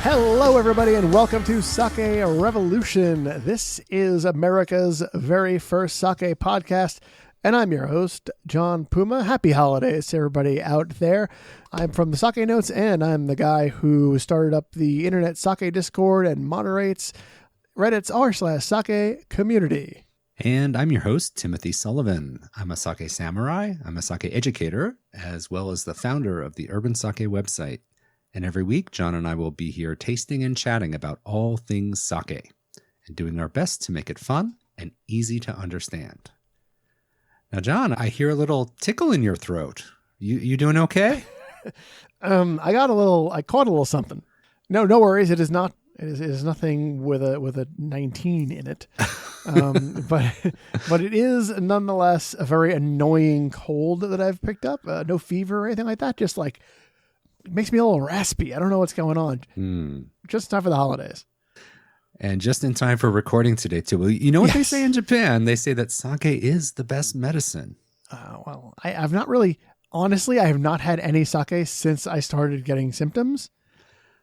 Hello, everybody, and welcome to Sake Revolution. This is America's very first sake podcast, and I'm your host, John Puma. Happy holidays to everybody out there. I'm from the Sake Notes, and I'm the guy who started up the Internet Sake Discord and moderates Reddit's r/sake community. And I'm your host, Timothy Sullivan. I'm a sake samurai, I'm a sake educator, as well as the founder of the Urban Sake website. And every week, John and I will be here tasting and chatting about all things sake and doing our best to make it fun and easy to understand. Now, John, I hear a little tickle in your throat. You doing okay? I caught a little something. No worries. It is nothing with a 19 in it. But it is nonetheless a very annoying cold that I've picked up. No fever or anything like that. Just like, it makes me a little raspy. I don't know what's going on. Just in time for the holidays. And just in time for recording today, too. Well, you know what they say in Japan? They say that sake is the best medicine. Well, I've not really, honestly, I have not had any sake since I started getting symptoms.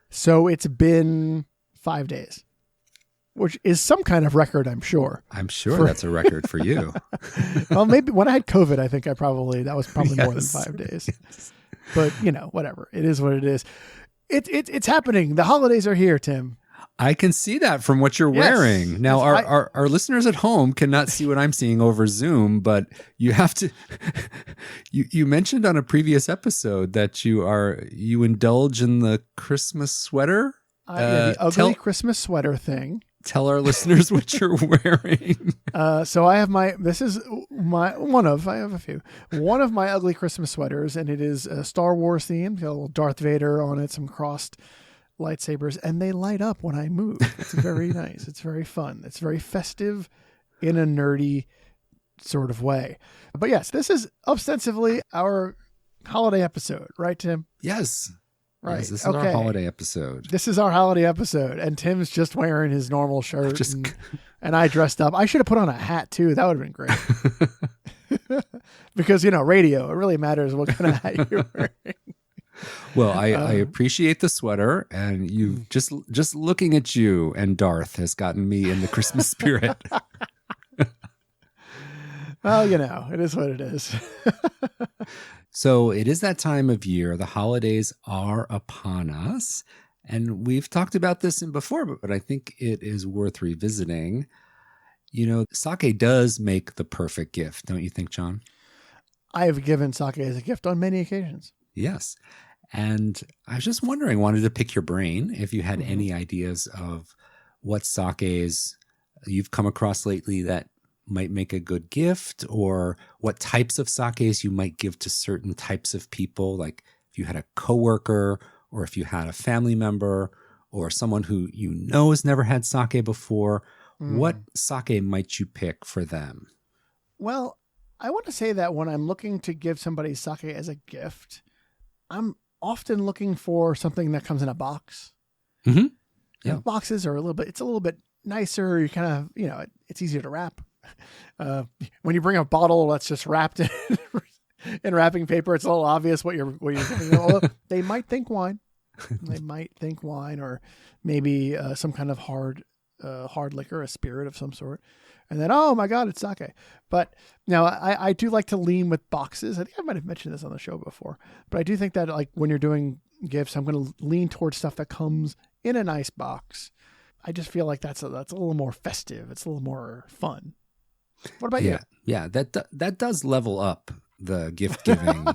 So it's been 5 days, which is some kind of record, I'm sure. I'm sure that's a record for you. Well, maybe when I had COVID, I think that was probably more than 5 days. Yes. But, whatever. It is what it is. It's happening. The holidays are here, Tim. I can see that from what you're wearing. Now, our listeners at home cannot see what I'm seeing over Zoom, but you have to. You mentioned on a previous episode that you indulge in the Christmas sweater. The ugly Christmas sweater thing. Tell our listeners what you're wearing. So I have I have a few. One of my ugly Christmas sweaters, and it is Star Wars themed. Got a little Darth Vader on it, some crossed lightsabers, and they light up when I move. It's very nice. It's very fun. It's very festive in a nerdy sort of way. But yes, this is ostensibly our holiday episode, right, Tim? Yes. Right. Yes, this is our holiday episode. This is our holiday episode, and Tim's just wearing his normal shirt, and I dressed up. I should have put on a hat, too. That would have been great. Because, radio, it really matters what kind of hat you're wearing. Well, I appreciate the sweater, and you just looking at you and Darth has gotten me in the Christmas spirit. Well, it is what it is. So it is that time of year. The holidays are upon us. And we've talked about this before, but I think it is worth revisiting. Sake does make the perfect gift, don't you think, John? I have given sake as a gift on many occasions. Yes. And I was just wondering, wanted to pick your brain if you had any ideas of what sakes you've come across lately that might make a good gift, or what types of sakes you might give to certain types of people. Like if you had a coworker, or if you had a family member, or someone who has never had sake before, what sake might you pick for them? Well, I want to say that when I'm looking to give somebody sake as a gift, I'm often looking for something that comes in a box. Mm-hmm. Yeah. Boxes are a little bit nicer. You kind of, it's easier to wrap. When you bring a bottle that's just wrapped in wrapping paper, it's a little obvious what you're doing. They might think wine. They might think wine, or maybe some kind of hard liquor, a spirit of some sort. And then, oh my God, it's sake. But now I do like to lean with boxes. I think I might have mentioned this on the show before, but I do think that like when you're doing gifts, I'm going to lean towards stuff that comes in a nice box. I just feel like that's a little more festive. It's a little more fun. What about you? Yeah, that does level up the gift giving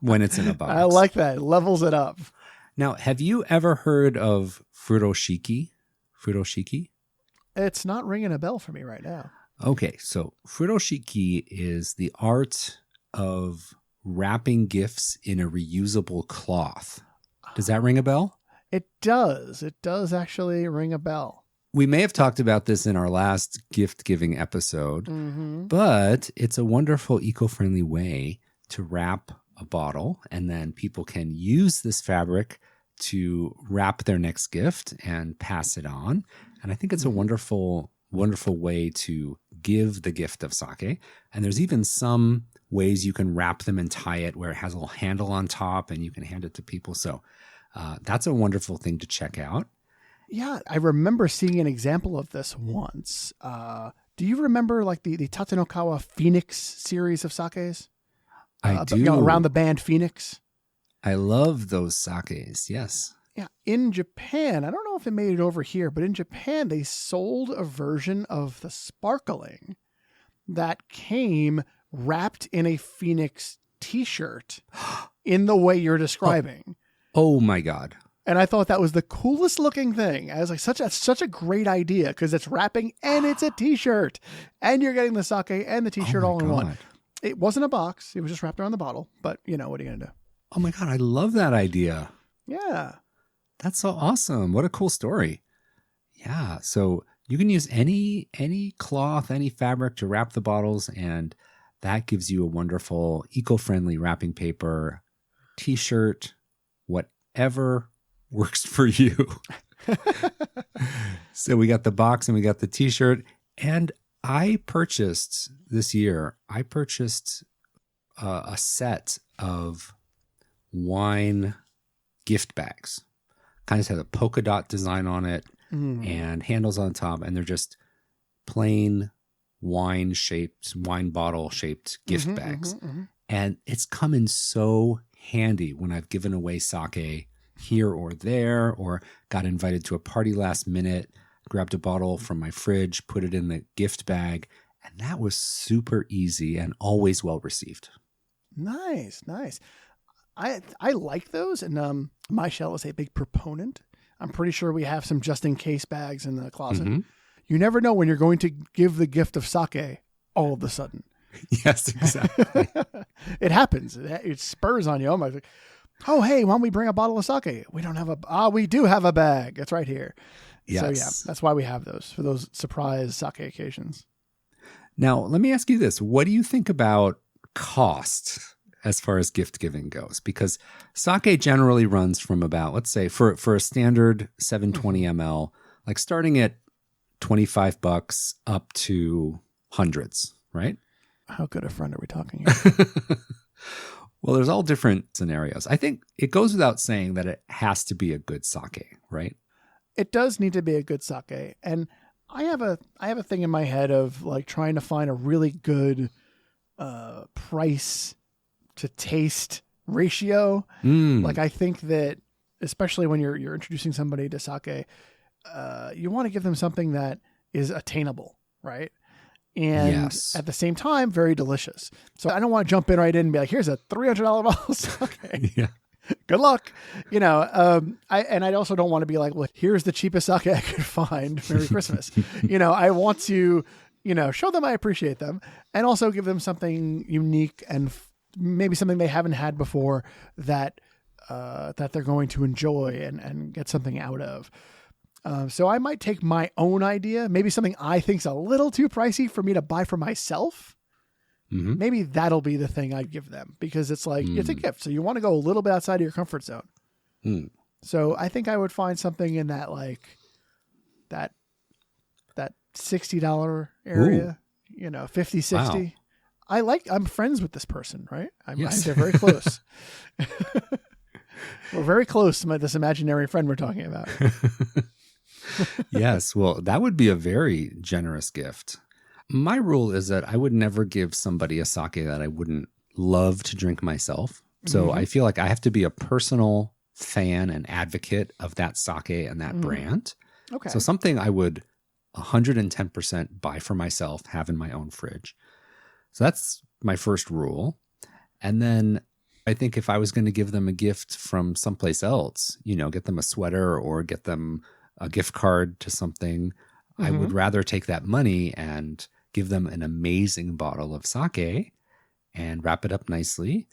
when it's in a box. I like that. It levels it up. Now, have you ever heard of furoshiki? Furoshiki? It's not ringing a bell for me right now. Okay, so furoshiki is the art of wrapping gifts in a reusable cloth. Does that ring a bell? It does. It does actually ring a bell. We may have talked about this in our last gift-giving episode, but it's a wonderful eco-friendly way to wrap a bottle, and then people can use this fabric to wrap their next gift and pass it on. And I think it's a wonderful, wonderful way to give the gift of sake. And there's even some ways you can wrap them and tie it where it has a little handle on top and you can hand it to people. So that's a wonderful thing to check out. Yeah, I remember seeing an example of this once. Do you remember like the Tatenokawa Phoenix series of sakes? I do. You know, around the band Phoenix. I love those sakes. Yes. Yeah, in Japan, I don't know if it made it over here, but in Japan, they sold a version of the sparkling that came wrapped in a Phoenix t-shirt in the way you're describing. Oh my God. And I thought that was the coolest looking thing. I was like, such a great idea because it's wrapping and it's a t-shirt and you're getting the sake and the t-shirt all in one. It wasn't a box. It was just wrapped around the bottle, but you know, what are you going to do? Oh my God. I love that idea. Yeah. That's so awesome. What a cool story. Yeah. So you can use any cloth, any fabric to wrap the bottles, and that gives you a wonderful eco-friendly wrapping paper, t-shirt, whatever works for you. So we got the box and we got the t-shirt, and I purchased this year, a set of wine gift bags. Kind of has a polka dot design on it and handles on top, and they're just plain wine bottle shaped gift bags. And it's come in so handy when I've given away sake here or there, or got invited to a party last minute, grabbed a bottle from my fridge, put it in the gift bag, and that was super easy and always well received. Nice. I like those, and my shell is a big proponent. I'm pretty sure we have some just in case bags in the closet. You never know when you're going to give the gift of sake all of a sudden. Yes, exactly. It happens. It spurs on you. Oh, hey, why don't we bring a bottle of sake? We don't have we do have a bag. It's right here. Yes. So yeah, that's why we have those, for those surprise sake occasions. Now, let me ask you this. What do you think about cost as far as gift giving goes? Because sake generally runs from about, let's say for a standard 720 ml, like starting at $25 up to hundreds, right? How good a friend are we talking here? Well, there's all different scenarios. I think it goes without saying that it has to be a good sake, right? It does need to be a good sake. And I have a thing in my head of like trying to find a really good price to taste ratio. Like I think that especially when you're introducing somebody to sake, you want to give them something that is attainable, right? And at the same time, very delicious. So I don't want to jump in right in and be like, here's a $300 bottle of sake. Yeah. Good luck. You know, I also don't want to be like, well, here's the cheapest sake I could find. Merry Christmas. You know, I want to, show them I appreciate them and also give them something unique and maybe something they haven't had before that they're going to enjoy and get something out of. So I might take my own idea, maybe something I think's a little too pricey for me to buy for myself. Maybe that'll be the thing I'd give them because it's like, it's a gift. So you want to go a little bit outside of your comfort zone. So I think I would find something in that, like that $60 area, 50, 60. Wow. I'm friends with this person, right? They're very close. We're very close to this imaginary friend we're talking about. Yes. Well, that would be a very generous gift. My rule is that I would never give somebody a sake that I wouldn't love to drink myself. So I feel like I have to be a personal fan and advocate of that sake and that brand. Okay. So something I would 110% buy for myself, have in my own fridge. So that's my first rule. And then I think if I was going to give them a gift from someplace else, get them a sweater or get them a gift card to something, I would rather take that money and give them an amazing bottle of sake and wrap it up nicely.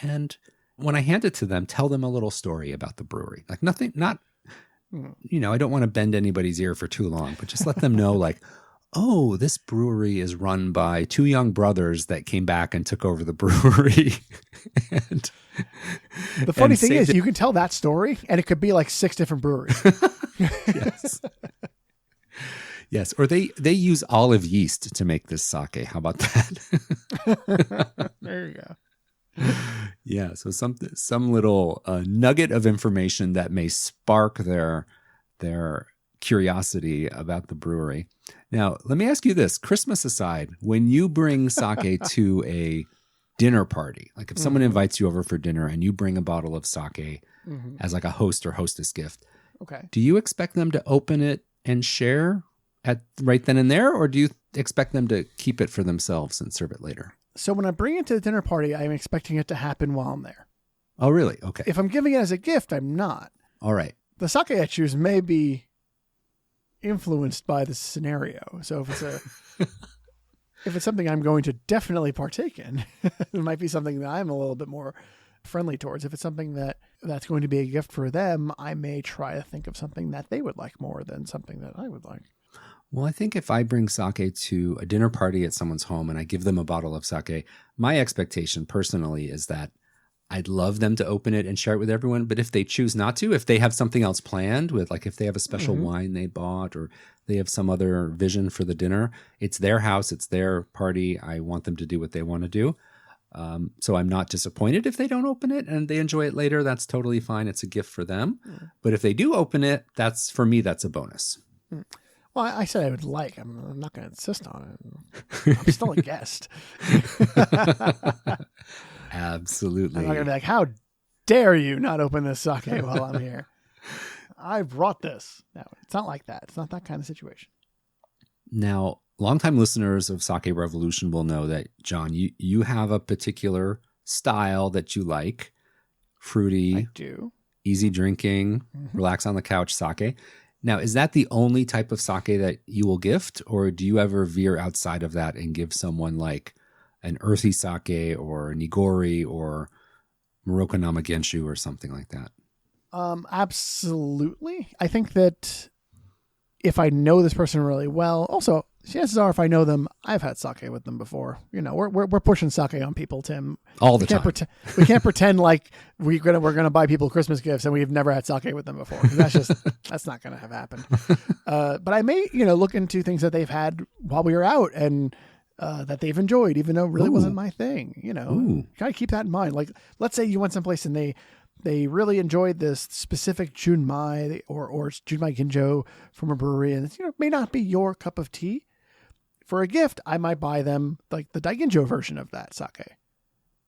And when I hand it to them, tell them a little story about the brewery. Like I don't want to bend anybody's ear for too long, but just let them know like, oh, this brewery is run by two young brothers that came back and took over the brewery. And the funny thing is, you can tell that story and it could be like 6 different breweries. Yes. Yes. Or they use olive yeast to make this sake. How about that? There you go. Yeah. So some little nugget of information that may spark their curiosity about the brewery. Now, let me ask you this. Christmas aside, when you bring sake to a dinner party, like if someone invites you over for dinner and you bring a bottle of sake as like a host or hostess gift, Okay. do you expect them to open it and share at right then and there, or do you expect them to keep it for themselves and serve it later? So when I bring it to the dinner party, I'm expecting it to happen while I'm there. Oh, really? Okay. If I'm giving it as a gift, I'm not. All right. The sake I choose may be influenced by the scenario. So if it's something I'm going to definitely partake in, it might be something that I'm a little bit more friendly towards. If it's something that's going to be a gift for them, I may try to think of something that they would like more than something that I would like. Well, I think if I bring sake to a dinner party at someone's home and I give them a bottle of sake, my expectation personally is that I'd love them to open it and share it with everyone. But if they choose not to, if they have something else planned with, like if they have a special wine they bought or they have some other vision for the dinner, it's their house, it's their party. I want them to do what they want to do. So I'm not disappointed if they don't open it and they enjoy it later. That's totally fine. It's a gift for them. But if they do open it, for me, that's a bonus. Well, I said I would like. I'm not going to insist on it. I'm still a guest. Absolutely. I'm not going to be like, how dare you not open this sake while I'm here? I brought this. No, it's not like that. It's not that kind of situation. Now, longtime listeners of Sake Revolution will know that, John, you have a particular style that you like. Fruity. I do. Easy drinking, relax on the couch sake. Now, is that the only type of sake that you will gift, or do you ever veer outside of that and give someone like an earthy sake or nigori or Morocco Namagenshu or something like that? Absolutely. I think that if I know this person really well, also chances are if I know them, I've had sake with them before. You know, we're pushing sake on people, Tim. All the time. We can't pretend like we're gonna buy people Christmas gifts and we've never had sake with them before. That's not gonna have happened. But I may, look into things that they've had while we were out and that they've enjoyed, even though it really wasn't my thing. Gotta keep that in mind. Like, let's say you went someplace and they really enjoyed this specific Junmai or Junmai Ginjo from a brewery, and it may not be your cup of tea. For a gift, I might buy them like the Daiginjo version of that sake.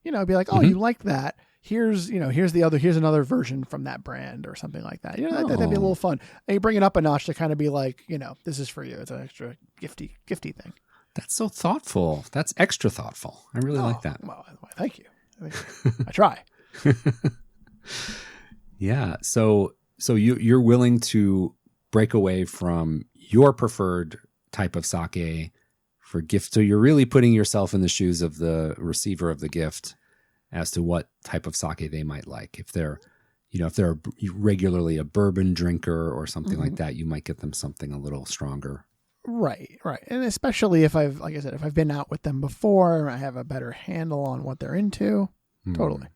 Be like, oh, you like that? Here's another version from that brand or something like that. That'd be a little fun. And you bring it up a notch to kind of be like, this is for you. It's an extra gifty thing. That's so thoughtful. That's extra thoughtful. I really like that. Well, thank you. I try. Yeah. So you're willing to break away from your preferred type of sake for gift. So you're really putting yourself in the shoes of the receiver of the gift as to what type of sake they might like. If they're regularly a bourbon drinker or something like that, you might get them something a little stronger. Right. And especially if if I've been out with them before, I have a better handle on what they're into. Totally.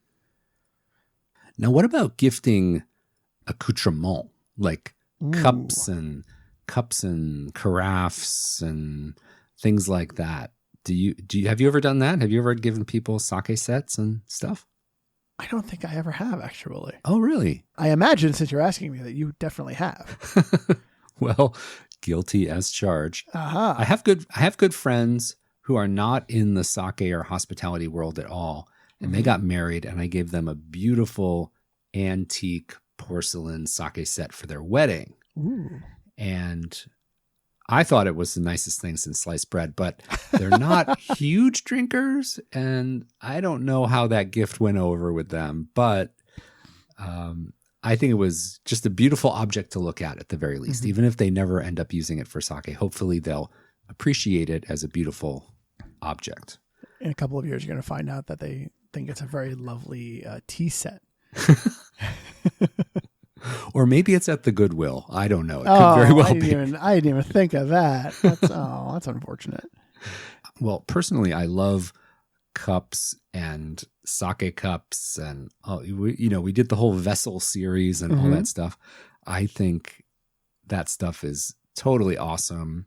Now, what about gifting accoutrement, like cups and carafes and things like that? Have you ever done that? Have you ever given people sake sets and stuff? I don't think I ever have, actually. Oh, really? I imagine, since you're asking me, that you definitely have. Well, guilty as charged. Uh-huh. I have good friends who are not in the sake or hospitality world at all, and they got married, and I gave them a beautiful antique porcelain sake set for their wedding. Ooh. And I thought it was the nicest thing since sliced bread, but they're not huge drinkers, and I don't know how that gift went over with them, but I think it was just a beautiful object to look at the very least, even if they never end up using it for sake. Hopefully they'll appreciate it as a beautiful object. In a couple of years, you're going to find out that they think it's a very lovely tea set. Or maybe it's at the Goodwill. I don't know. It could very well be. I didn't even think of that. That's unfortunate. Well, personally, I love cups and sake cups, and we did the whole vessel series and all that stuff. I think that stuff is totally awesome,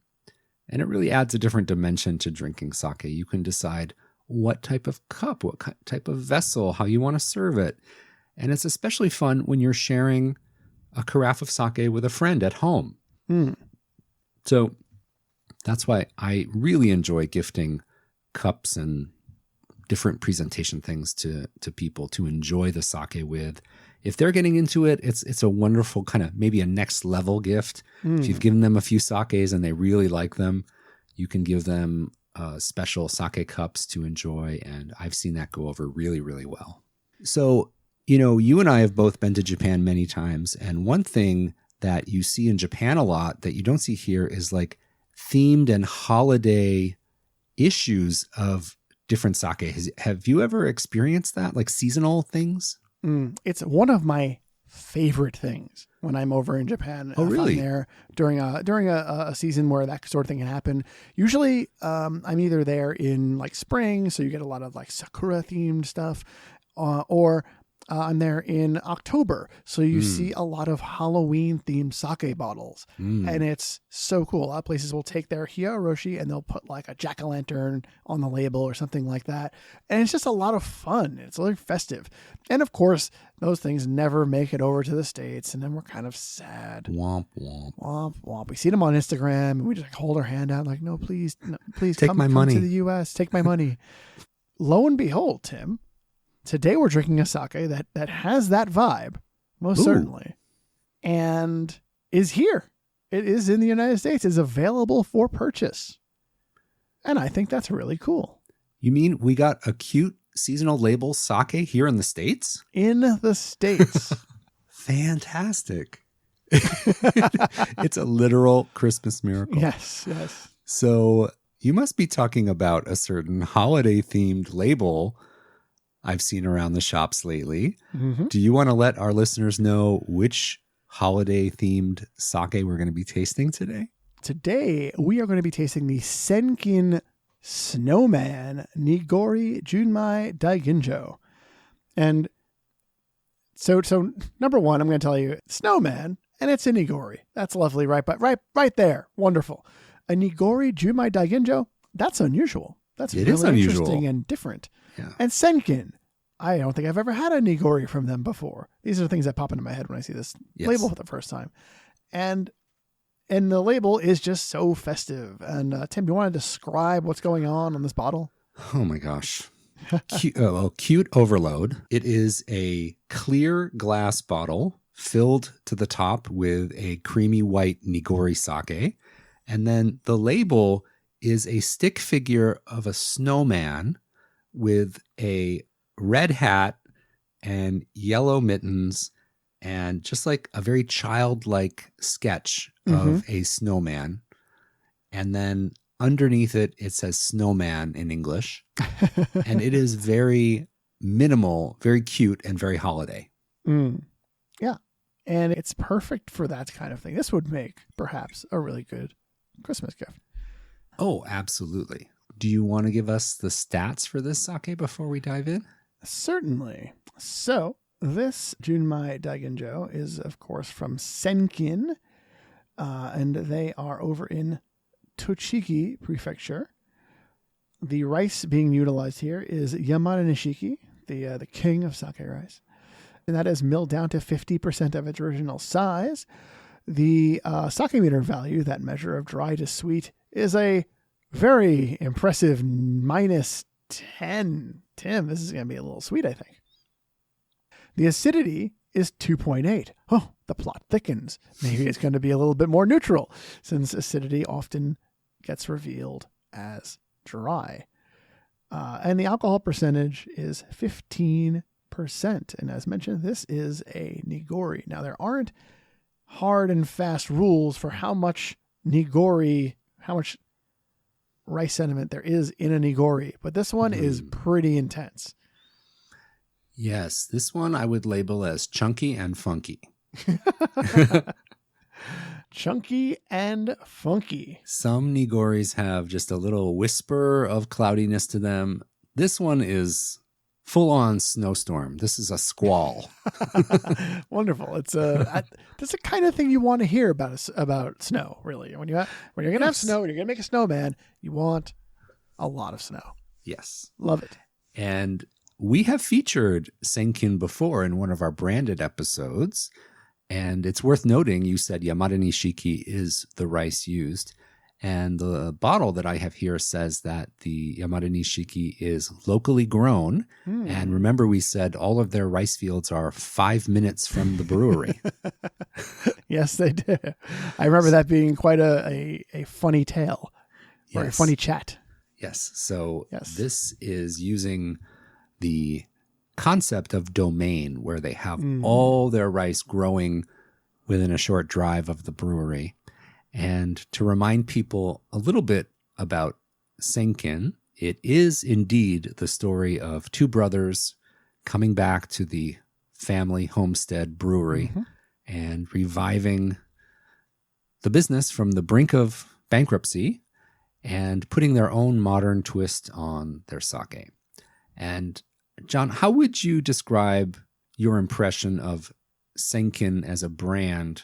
and it really adds a different dimension to drinking sake. You can decide what type of cup, what type of vessel, how you want to serve it. And it's especially fun when you're sharing a carafe of sake with a friend at home. Mm. So that's why I really enjoy gifting cups and different presentation things to people to enjoy the sake with. If they're getting into it, it's a wonderful kind of maybe a next level gift. If you've given them a few sakes and they really like them, you can give them special sake cups to enjoy. And I've seen that go over really, really well. So, you and I have both been to Japan many times. And one thing that you see in Japan a lot that you don't see here is like themed and holiday issues of different sake. Have you ever experienced that, like seasonal things? It's one of my favorite things when I'm over in Japan. Oh, really? I'm there during a season where that sort of thing can happen. Usually, I'm either there in like spring, so you get a lot of like sakura themed stuff, or I'm there in October, so you see a lot of Halloween themed sake bottles, and it's so cool. A lot of places will take their hiyaroshi and they'll put like a jack-o'-lantern on the label or something like that, and it's just a lot of fun. It's really festive, and of course, those things never make it over to the States, and then we're kind of sad. Womp womp Womp womp. We see them on Instagram, and we just like hold our hand out, like, no, please take come, my come money to the U.S. Take my money. Lo and behold, Tim. Today we're drinking a sake that has that vibe, most certainly, and is here. It is in the United States. It's available for purchase. And I think that's really cool. You mean we got a cute seasonal label sake here in the States? In the States. Fantastic. It's a literal Christmas miracle. Yes, yes. So you must be talking about a certain holiday-themed label I've seen around the shops lately. Mm-hmm. Do you want to let our listeners know which holiday-themed sake we're going to be tasting today? Today, we are going to be tasting the Senkin Snowman Nigori Junmai Daiginjo. And so number one, I'm going to tell you, snowman, and it's a nigori. That's lovely, right? But right there, wonderful. A nigori Junmai Daiginjo, that's unusual. It really is unusual. Interesting and different. Yeah. And Senkin, I don't think I've ever had a nigori from them before. These are the things that pop into my head when I see this label for the first time. And the label is just so festive. And Tim, do you want to describe what's going on this bottle? Oh my gosh. Cute overload. It is a clear glass bottle filled to the top with a creamy white nigori sake. And then the label is a stick figure of a snowman with a red hat and yellow mittens and just like a very childlike sketch of a snowman. And then underneath it, it says snowman in English. And it is very minimal, very cute, and very holiday. Yeah. And it's perfect for that kind of thing. This would make perhaps a really good Christmas gift. Oh, absolutely. Do you want to give us the stats for this sake before we dive in? Certainly. So this Junmai Daiginjo is, of course, from Senkin, and they are over in Tochigi Prefecture. The rice being utilized here is Yamada Nishiki, the king of sake rice, and that is milled down to 50% of its original size. The sake meter value, that measure of dry to sweet, is a very impressive -10. Tim, this is going to be a little sweet, I think. The acidity is 2.8. Oh, the plot thickens. Maybe it's going to be a little bit more neutral, since acidity often gets revealed as dry. And the alcohol percentage is 15%. And as mentioned, this is a nigori. Now, there aren't hard and fast rules for how much rice sediment there is in a nigori, but this one is pretty intense. Yes, this one I would label as chunky and funky. Chunky and funky. Some nigoris have just a little whisper of cloudiness to them. This one is full-on snowstorm. This is a squall. Wonderful. It's that's the kind of thing you want to hear about snow, really. When you're going to have snow, when you're going to make a snowman, you want a lot of snow. Yes. Love it. And we have featured Senkin before in one of our branded episodes. And it's worth noting, you said Yamada Nishiki is the rice used. And the bottle that I have here says that the Yamada Nishiki is locally grown. And remember, we said all of their rice fields are 5 minutes from the brewery. Yes, they do. I remember that being quite a funny tale or a funny chat. Yes. So Yes. This is using the concept of domain where they have all their rice growing within a short drive of the brewery. And to remind people a little bit about Senkin, it is indeed the story of two brothers coming back to the family homestead brewery and reviving the business from the brink of bankruptcy and putting their own modern twist on their sake. And John, how would you describe your impression of Senkin as a brand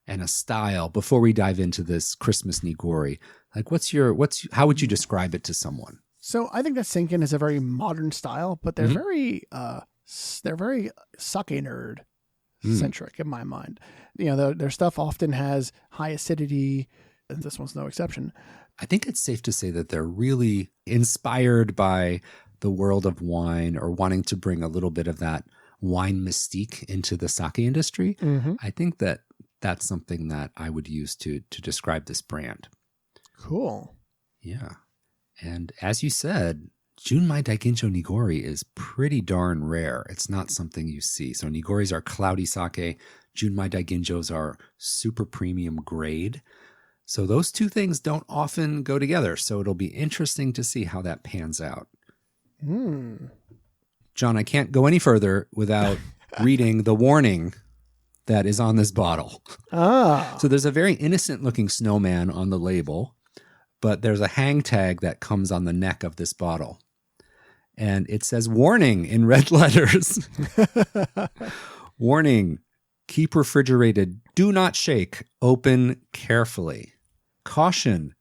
and a style before we dive into this Christmas Nigori? Like, how would you describe it to someone? So I think that Senkin is a very modern style, but they're very sake nerd centric in my mind. You know, their stuff often has high acidity, and this one's no exception. I think it's safe to say that they're really inspired by the world of wine or wanting to bring a little bit of that wine mystique into the sake industry. I think that that's something that I would use to describe this brand. Cool. Yeah. And as you said, Junmai Daiginjo Nigori is pretty darn rare. It's not something you see. So Nigoris are cloudy sake. Junmai Daiginjos are super premium grade. So those two things don't often go together. So it'll be interesting to see how that pans out. John, I can't go any further without reading the warning that is on this bottle. So there's a very innocent looking snowman on the label, but there's a hang tag that comes on the neck of this bottle. And it says warning in red letters. Warning, keep refrigerated, do not shake, open carefully. Caution,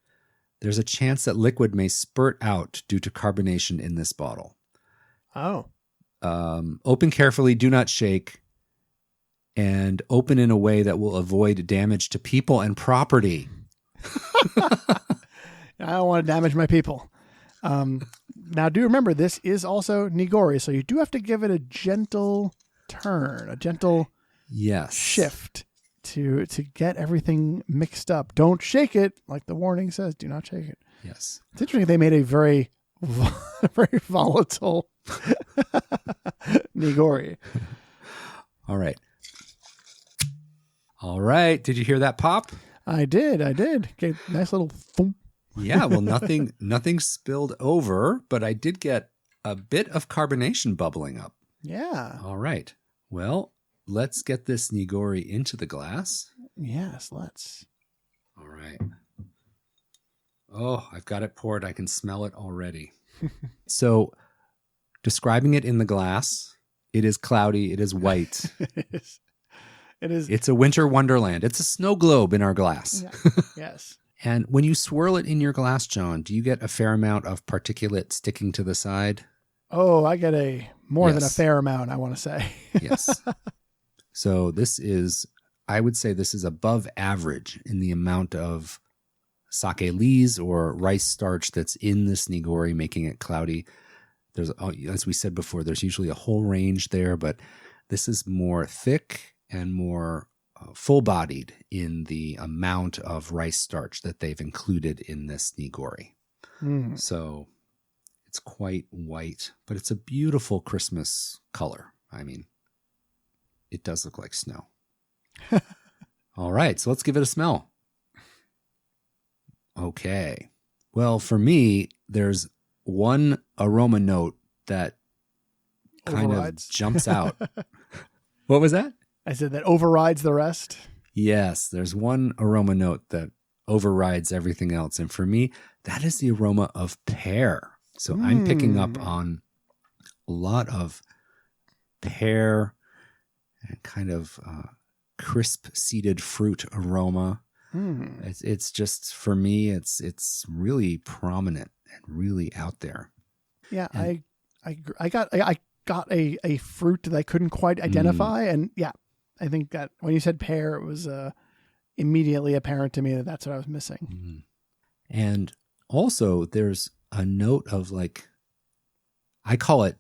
there's a chance that liquid may spurt out due to carbonation in this bottle. Open carefully, do not shake, and open in a way that will avoid damage to people and property. I don't want to damage my people. Now, do remember, this is also Nigori, so you do have to give it a gentle turn, a gentle shift to get everything mixed up. Don't shake it, like the warning says. Do not shake it. Yes. It's interesting they made a very, very volatile Nigori. All right. Did you hear that pop? I did. Okay, nice little thump. Yeah, well, nothing spilled over, but I did get a bit of carbonation bubbling up. Yeah. All right. Well, let's get this Nigori into the glass. Yes, let's. All right. Oh, I've got it poured. I can smell it already. So, describing it in the glass, it is cloudy. It is white. It is. It's a winter wonderland. It's a snow globe in our glass. Yeah. Yes. And when you swirl it in your glass, John, do you get a fair amount of particulate sticking to the side? Oh, I get more than a fair amount, I want to say. Yes. So I would say this is above average in the amount of sake lees or rice starch that's in this Nigori, making it cloudy. There's, as we said before, there's usually a whole range there, but this is more thick and more full-bodied in the amount of rice starch that they've included in this Nigori. So it's quite white, but it's a beautiful Christmas color. I mean, it does look like snow. All right, so let's give it a smell. Okay. Well, for me, there's one aroma note that kind of jumps out. What was that? I said that overrides the rest. Yes, there's one aroma note that overrides everything else. And for me, that is the aroma of pear. So I'm picking up on a lot of pear and kind of crisp seeded fruit aroma. It's just, for me, it's really prominent and really out there. Yeah, and I got a fruit that I couldn't quite identify, and yeah, I think that when you said pear, it was immediately apparent to me that that's what I was missing. Mm. And also there's a note of like, I call it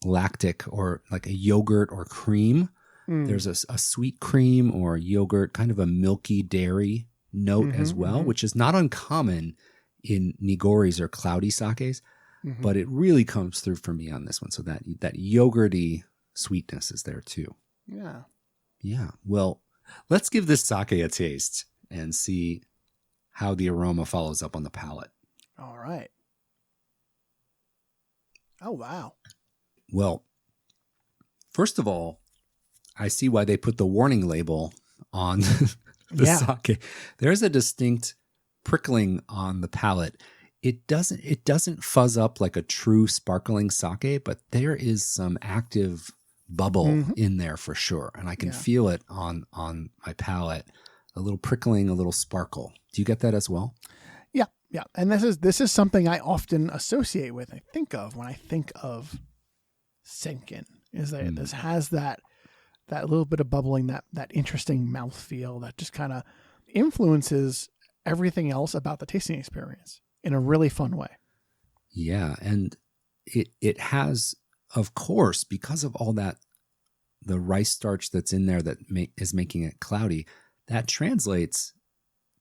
lactic or like a yogurt or cream. There's a sweet cream or yogurt, kind of a milky dairy note as well, which is not uncommon in Nigoris or cloudy sakes, but it really comes through for me on this one. So that yogurty sweetness is there too. Yeah. Yeah. Well, let's give this sake a taste and see how the aroma follows up on the palate. All right. Oh, wow. Well, first of all, I see why they put the warning label on the sake. There's a distinct prickling on the palate. It doesn't fuzz up like a true sparkling sake, but there is some active bubble in there for sure. And I can feel it on my palate. A little prickling, a little sparkle. Do you get that as well? Yeah. Yeah. And this is something I often associate with, I think of when I think of Senkin, is that this has that little bit of bubbling, that interesting mouthfeel that just kind of influences everything else about the tasting experience in a really fun way. Yeah. And it has, of course, because of all that, the rice starch that's in there that is making it cloudy, that translates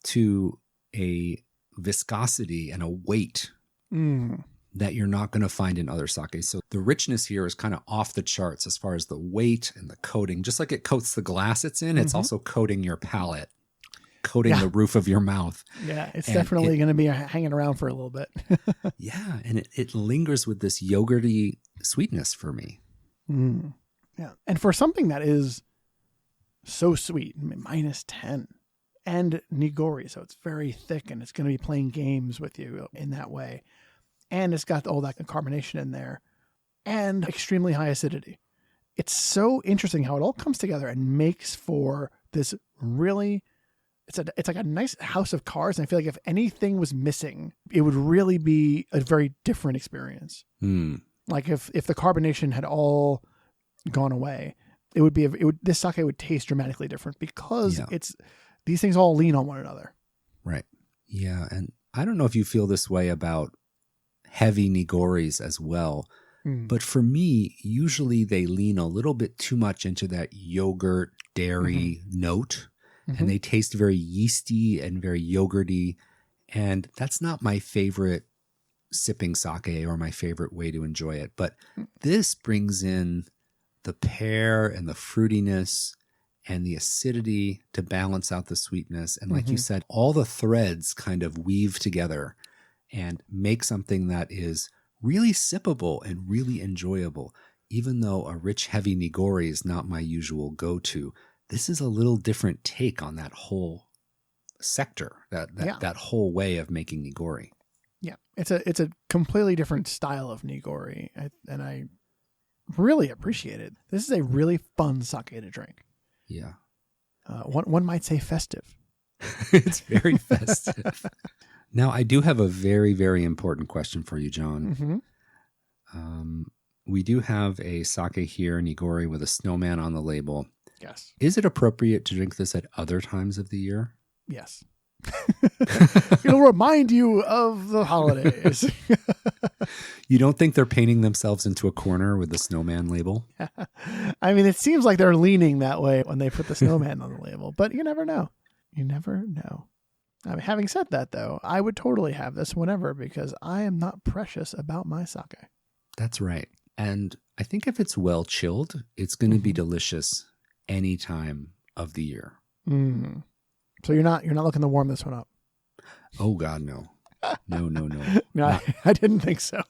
to a viscosity and a weight that you're not going to find in other sakes. So the richness here is kind of off the charts as far as the weight and the coating. Just like it coats the glass it's in, it's also coating your palate, coating the roof of your mouth. Yeah, it's definitely going to be hanging around for a little bit. Yeah, and it lingers with this yogurty sweetness for me. Yeah, and for something that is so sweet, -10, and Nigori, so it's very thick and it's going to be playing games with you in that way. And it's got all that carbonation in there and extremely high acidity. It's so interesting how it all comes together and makes for this really, it's like a nice house of cards. And I feel like if anything was missing, it would really be a very different experience. Like if the carbonation had all gone away, this sake would taste dramatically different because these things all lean on one another. Right. Yeah. And I don't know if you feel this way about heavy Nigoris as well. But for me, usually they lean a little bit too much into that yogurt dairy note, and they taste very yeasty and very yogurty. And that's not my favorite sipping sake or my favorite way to enjoy it. But this brings in the pear and the fruitiness and the acidity to balance out the sweetness. And like you said, all the threads kind of weave together and make something that is really sippable and really enjoyable. Even though a rich, heavy Nigori is not my usual go-to, this is a little different take on that whole sector, that whole way of making Nigori. Yeah, it's a completely different style of Nigori, and I really appreciate it. This is a really fun sake to drink. Yeah. One might say festive. It's very festive. Now, I do have a very, very important question for you, John. We do have a sake here, Nigori, with a snowman on the label. Yes. Is it appropriate to drink this at other times of the year? Yes. It'll remind you of the holidays. You don't think they're painting themselves into a corner with the snowman label? I mean, it seems like they're leaning that way when they put the snowman on the label, but you never know. You never know. I mean, having said that, though, I would totally have this whenever because I am not precious about my sake. That's right. And I think if it's well chilled, it's going to be delicious any time of the year. So you're not looking to warm this one up? Oh, God, no. No. No, I didn't think so.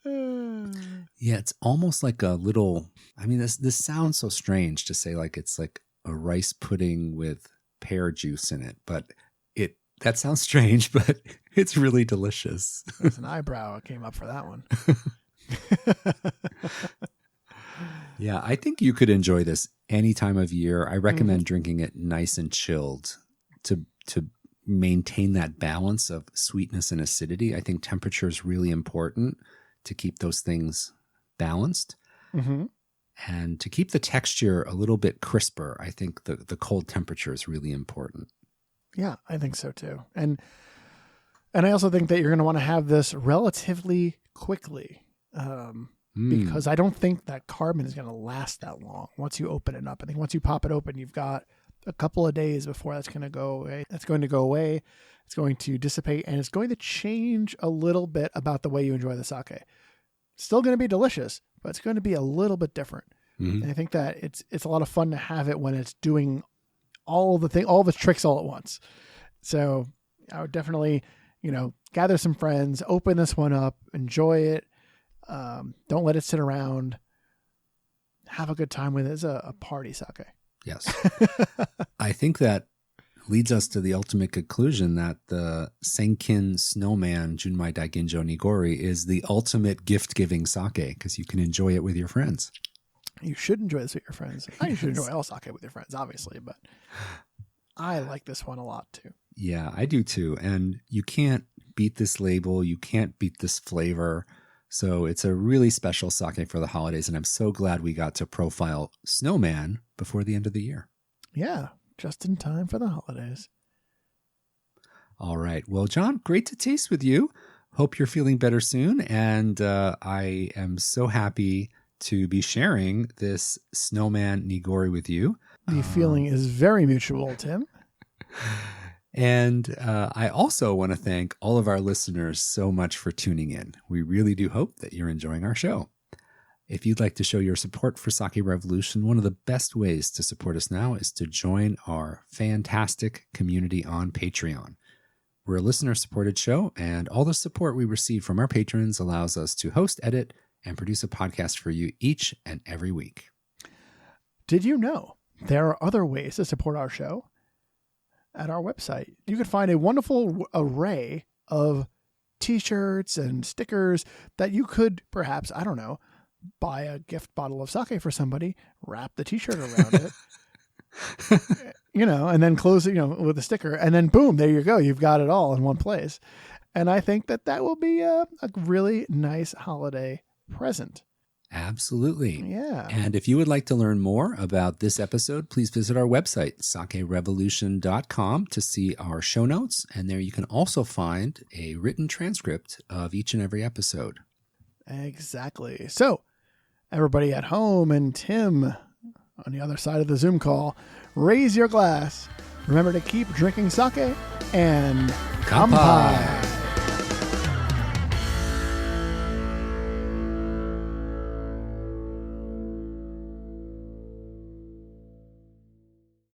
Yeah, it's almost like a little, I mean, this sounds so strange to say like it's like a rice pudding with pear juice in it, but that sounds strange, but it's really delicious. There's an eyebrow came up for that one. Yeah, I think you could enjoy this any time of year. I recommend drinking it nice and chilled to maintain that balance of sweetness and acidity. I think temperature is really important to keep those things balanced. And to keep the texture a little bit crisper, I think the cold temperature is really important. Yeah, I think so too. And I also think that you're going to want to have this relatively quickly because I don't think that carbon is going to last that long once you open it up. I think once you pop it open, you've got a couple of days before that's going to go away. That's going to go away. It's going to dissipate, and it's going to change a little bit about the way you enjoy the sake. Still going to be delicious, but it's going to be a little bit different. Mm-hmm. And I think that it's a lot of fun to have it when it's doing all the tricks all at once. So I would definitely, gather some friends, open this one up, enjoy it. Don't let it sit around. Have a good time with it. It's a party sake. Yes. I think that leads us to the ultimate conclusion that the Senkin Snowman Junmai Daiginjo Nigori is the ultimate gift-giving sake because you can enjoy it with your friends. You should enjoy this with your friends. You should enjoy all sake with your friends, obviously, but I like this one a lot too. Yeah, I do too. And you can't beat this label. You can't beat this flavor. So it's a really special sake for the holidays. And I'm so glad we got to profile Snowman before the end of the year. Yeah, just in time for the holidays. All right. Well, John, great to taste with you. Hope you're feeling better soon. And I am so happy to be sharing this Snowman Nigori with you. The feeling is very mutual, Tim. And I also want to thank all of our listeners so much for tuning in. We really do hope that you're enjoying our show. If you'd like to show your support for Sake Revolution, one of the best ways to support us now is to join our fantastic community on Patreon. We're a listener-supported show, and all the support we receive from our patrons allows us to host, edit, and produce a podcast for you each and every week. Did you know there are other ways to support our show? At our website, you can find a wonderful array of t-shirts and stickers that you could perhaps, buy a gift bottle of sake for somebody, wrap the t-shirt around it, and then close it, with a sticker, and then boom, there you go. You've got it all in one place. And I think that will be a really nice holiday present. Absolutely. Yeah. And if you would like to learn more about this episode, please visit our website, sakerevolution.com, to see our show notes. And there you can also find a written transcript of each and every episode. Exactly. So, everybody at home and Tim on the other side of the Zoom call, raise your glass. Remember to keep drinking sake and Kanpai.